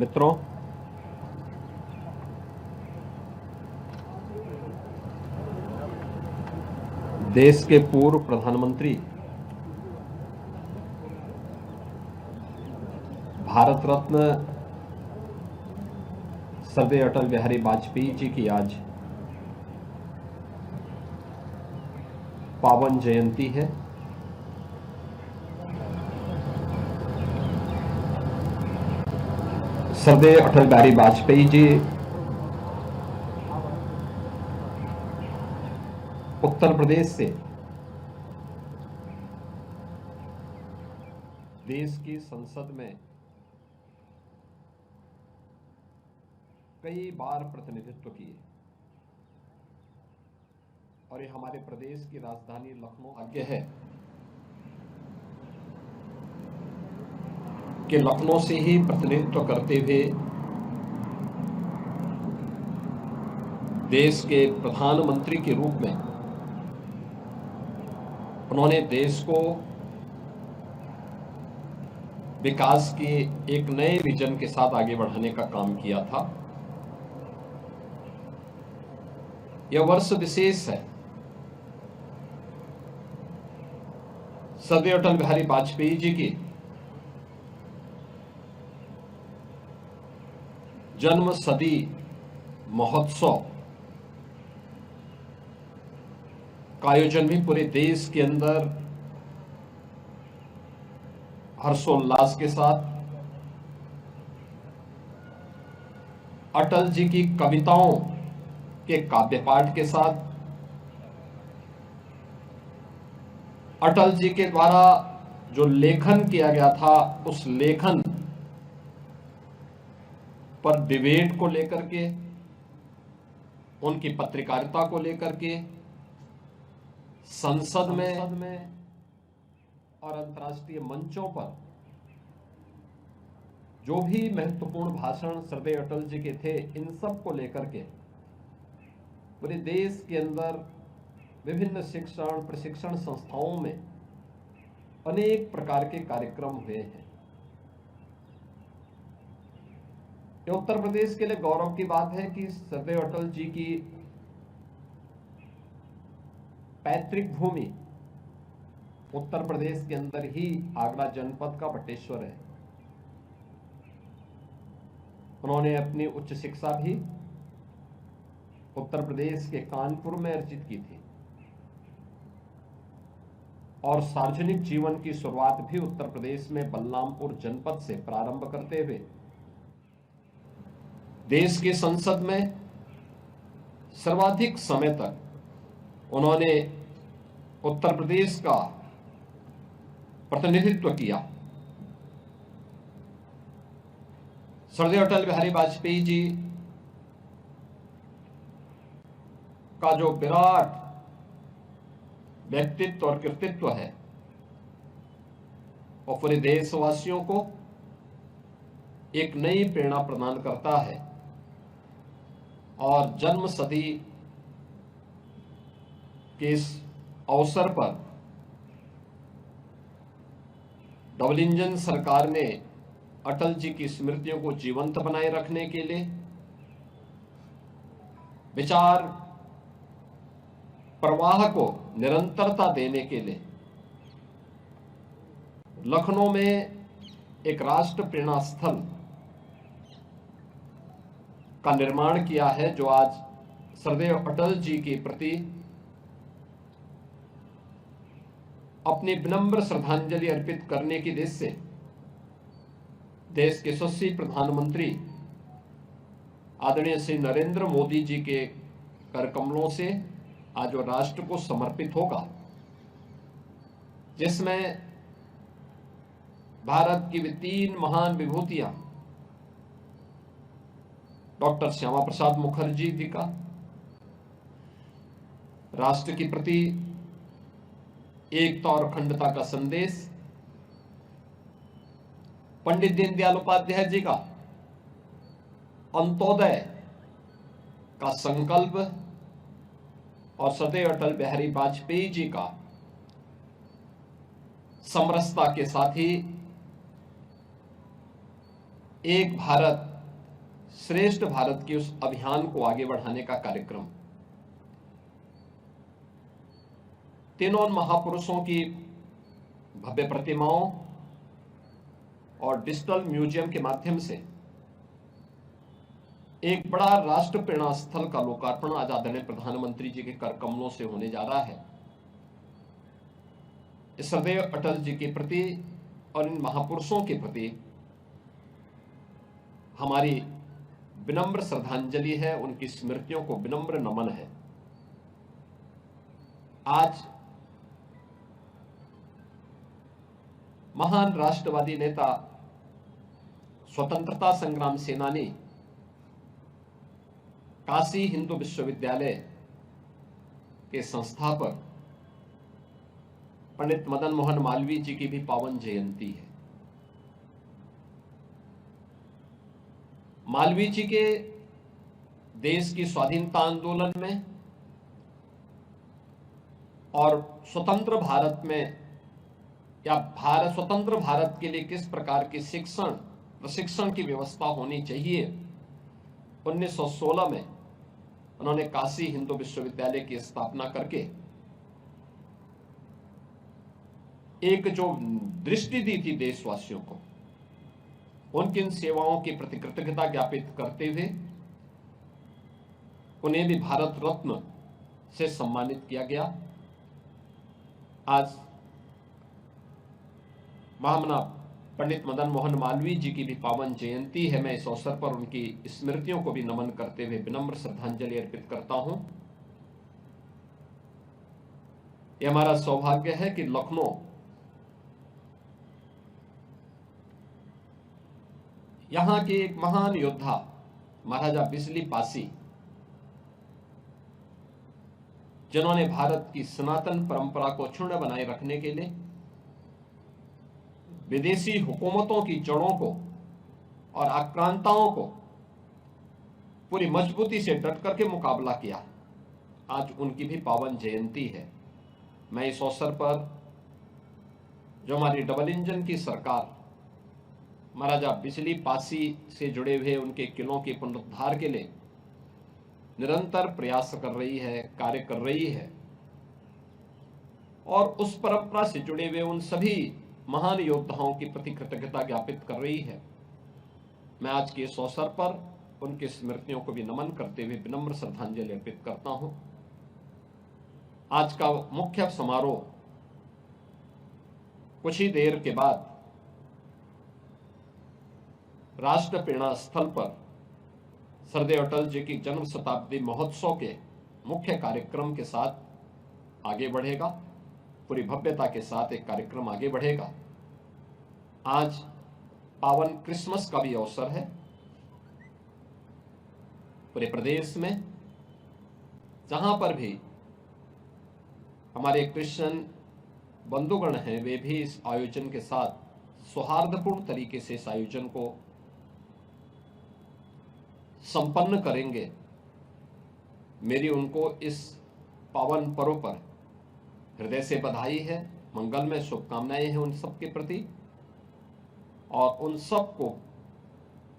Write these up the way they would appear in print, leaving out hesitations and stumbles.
मित्रों, देश के पूर्व प्रधानमंत्री भारत रत्न स्वर्गीय अटल बिहारी वाजपेयी जी की आज पावन जयंती है। स्वर्गीय अटल बिहारी वाजपेयी जी उत्तर प्रदेश से देश की संसद में कई बार प्रतिनिधित्व किए और ये हमारे प्रदेश की राजधानी लखनऊ भाग्य है कि लखनऊ से ही प्रतिनिधित्व करते हुए देश के प्रधानमंत्री के रूप में उन्होंने देश को विकास के एक नए विजन के साथ आगे बढ़ाने का काम किया था। यह वर्ष विशेष है। स्वर्गीय अटल बिहारी वाजपेयी जी की जन्म शती महोत्सव का आयोजन भी पूरे देश के अंदर हर्षोल्लास के साथ अटल जी की कविताओं के काव्य पाठ के साथ अटल जी के द्वारा जो लेखन किया गया था उस लेखन पर डिबेट को लेकर के, उनकी पत्रकारिता को लेकर के संसद में और अंतर्राष्ट्रीय मंचों पर जो भी महत्वपूर्ण भाषण स्वर्गीय अटल जी के थे, इन सब को लेकर के पूरे देश के अंदर विभिन्न शिक्षण प्रशिक्षण संस्थाओं में अनेक प्रकार के कार्यक्रम हुए हैं। ये उत्तर प्रदेश के लिए गौरव की बात है कि स्वर्गीय अटल जी की पैतृक भूमि उत्तर प्रदेश के अंदर ही आगरा जनपद का बटेश्वर है। उन्होंने अपनी उच्च शिक्षा भी उत्तर प्रदेश के कानपुर में अर्जित की थी और सार्वजनिक जीवन की शुरुआत भी उत्तर प्रदेश में बलरामपुर जनपद से प्रारंभ करते हुए देश की संसद में सर्वाधिक समय तक उन्होंने उत्तर प्रदेश का प्रतिनिधित्व किया। स्वर्गीय अटल बिहारी वाजपेयी जी का जो विराट व्यक्तित्व और कृतित्व है और पूरे देशवासियों को एक नई प्रेरणा प्रदान करता है और जन्म शती के इस अवसर पर डबल इंजन सरकार ने अटल जी की स्मृतियों को जीवंत बनाए रखने के लिए विचार प्रवाह को निरंतरता देने के लिए लखनऊ में एक राष्ट्र प्रेरणा स्थल का निर्माण किया है, जो आज स्वर्गीय अटल जी के प्रति अपनी विनम्र श्रद्धांजलि अर्पित करने की देश से देश के यशस्वी प्रधानमंत्री आदरणीय श्री नरेंद्र मोदी जी के कर कमलों से आज वो राष्ट्र को समर्पित होगा, जिसमें भारत की भी 3 महान विभूतियां डॉक्टर श्यामा प्रसाद मुखर्जी जी का राष्ट्र के प्रति एकता और अखंडता का संदेश, पंडित दीनदयाल उपाध्याय जी का अंत्योदय का संकल्प और स्वर्गीय अटल बिहारी वाजपेयी जी का समरसता के साथ ही एक भारत श्रेष्ठ भारत के उस अभियान को आगे बढ़ाने का कार्यक्रम तीनों महापुरुषों की भव्य प्रतिमाओं और डिजिटल म्यूजियम के माध्यम से एक बड़ा राष्ट्र प्रेरणा स्थल का लोकार्पण आज आदरणीय प्रधानमंत्री जी के कर कमलों से होने जा रहा है। इस सदैव अटल जी के प्रति और इन महापुरुषों के प्रति हमारी विनम्र श्रद्धांजलि है, उनकी स्मृतियों को विनम्र नमन है। आज महान राष्ट्रवादी नेता, स्वतंत्रता संग्राम सेनानी, काशी हिंदू विश्वविद्यालय के संस्थापक पंडित मदन मोहन मालवीय जी की भी पावन जयंती है। मालवीय जी के देश की स्वाधीनता आंदोलन में और स्वतंत्र भारत में या स्वतंत्र भारत के लिए किस प्रकार की प्रशिक्षण की व्यवस्था होनी चाहिए, 1916 में उन्होंने काशी हिंदू विश्वविद्यालय की स्थापना करके एक जो दृष्टि दी थी देशवासियों को, उनकी इन सेवाओं की प्रति कृतज्ञता ज्ञापित करते हुए उन्हें भी भारत रत्न से सम्मानित किया गया। आज महामना पंडित मदन मोहन मालवीय जी की भी पावन जयंती है। मैं इस अवसर पर उनकी स्मृतियों को भी नमन करते हुए विनम्र श्रद्धांजलि अर्पित करता हूं। यह हमारा सौभाग्य है कि लखनऊ यहां के एक महान योद्धा महाराजा बिजली पासी, जिन्होंने भारत की सनातन परंपरा को अक्षुण्ण बनाए रखने के लिए विदेशी हुकूमतों की जड़ों को और आक्रांताओं को पूरी मजबूती से डट करके मुकाबला किया, आज उनकी भी पावन जयंती है। मैं इस अवसर पर जो हमारी डबल इंजन की सरकार महाराजा बिजली पासी से जुड़े हुए उनके किलों के पुनरुद्धार के लिए निरंतर प्रयास कर रही है, कार्य कर रही है, और उस परंपरा से जुड़े हुए उन सभी महान योद्धाओं की प्रति कृतज्ञता ज्ञापित कर रही है। मैं आज के इस अवसर पर उनकी स्मृतियों को भी नमन करते हुए विनम्र श्रद्धांजलि अर्पित करता हूं। आज का मुख्य समारोह कुछ ही देर के बाद राष्ट्र प्रेरणा स्थल पर सरदेव अटल जी की जन्म शताब्दी महोत्सव के मुख्य कार्यक्रम के साथ आगे बढ़ेगा। पूरी भव्यता के साथ एक कार्यक्रम आगे बढ़ेगा। आज पावन क्रिसमस का भी अवसर है। पूरे प्रदेश में जहां पर भी हमारे क्रिश्चियन बंधुगण हैं, वे भी इस आयोजन के साथ सौहार्दपूर्ण तरीके से इस आयोजन को संपन्न करेंगे। मेरी उनको इस पावन पर्व पर हृदय से बधाई है, मंगलमय शुभकामनाएं हैं उन सब के प्रति, और उन सब को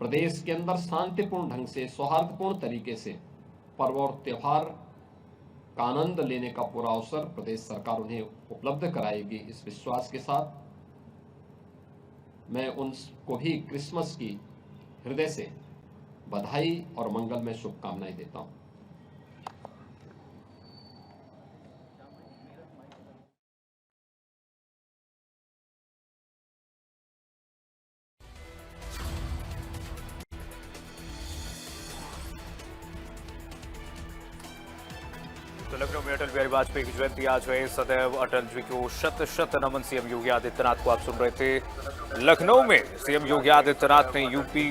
प्रदेश के अंदर शांतिपूर्ण ढंग से, सौहार्दपूर्ण तरीके से पर्व और त्योहार का आनंद लेने का पूरा अवसर प्रदेश सरकार उन्हें उपलब्ध कराएगी। इस विश्वास के साथ मैं उनको भी क्रिसमस की हृदय से बधाई और मंगलमय शुभकामनाएं देता हूं। तो लखनऊ में अटल बिहारी वाजपेयी की जयंती आज है। सदैव अटल जी को शत शत नमन। सीएम योगी आदित्यनाथ को आप सुन रहे थे। लखनऊ में सीएम योगी आदित्यनाथ ने यूपी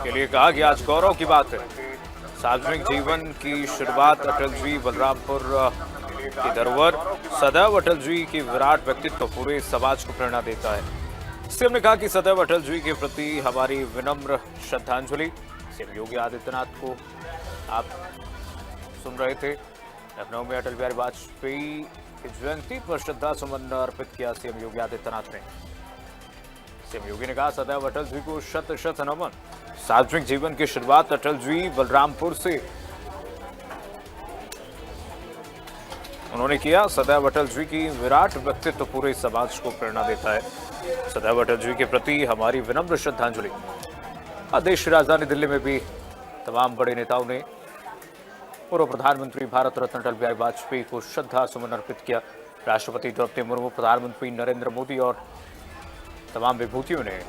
के लिए कहा कि आज गौरव की बात है। सार्वजनिक जीवन की शुरुआत अटल जी, बलरामपुर की धरोहर। सदैव अटल जी की विराट व्यक्तित्व पूरे समाज को प्रेरणा देता है। सीएम ने कहा कि सदैव अटल जी के प्रति हमारी विनम्र श्रद्धांजलि। सीएम योगी आदित्यनाथ को आप सुन रहे थे। लखनऊ में अटल बिहारी वाजपेयी की जयंती पर श्रद्धा सुमन अर्पित किया सीएम योगी आदित्यनाथ ने। सीएम योगी ने कहा सदैव अटल जी को शत शत नमन। सार्वजनिक जीवन की शुरुआत अटल जी बलरामपुर से उन्होंने किया। सदैव अटल जी की विराट व्यक्तित्व पूरे समाज को प्रेरणा देता है। सदैव अटल जी के प्रति हमारी विनम्र श्रद्धांजलि। देश की राजधानी दिल्ली में भी तमाम बड़े नेताओं ने पूर्व प्रधानमंत्री भारत रत्न अटल बिहारी वाजपेयी को श्रद्धा सुमन अर्पित किया। राष्ट्रपति द्रौपदी मुर्मू, प्रधानमंत्री नरेंद्र मोदी और तमाम विभूतियों ने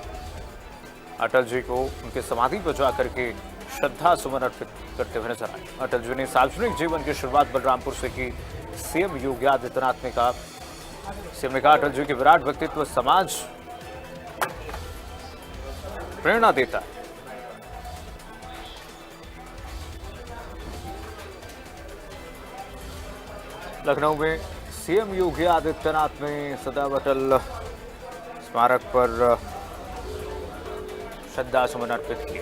अटल जी को उनके समाधि पर जाकर के श्रद्धा सुमन अर्पित करते हुए नजर आए। अटल जी ने सार्वजनिक जीवन की शुरुआत बलरामपुर से की। सीएम योगी आदित्यनाथ ने कहा, सीएम ने कहा, अटल जी के विराट व्यक्तित्व समाज प्रेरणा देता है। लखनऊ में सीएम योगी आदित्यनाथ ने सदैव अटल स्मारक पर श्रद्धा सुमन अर्पित किए।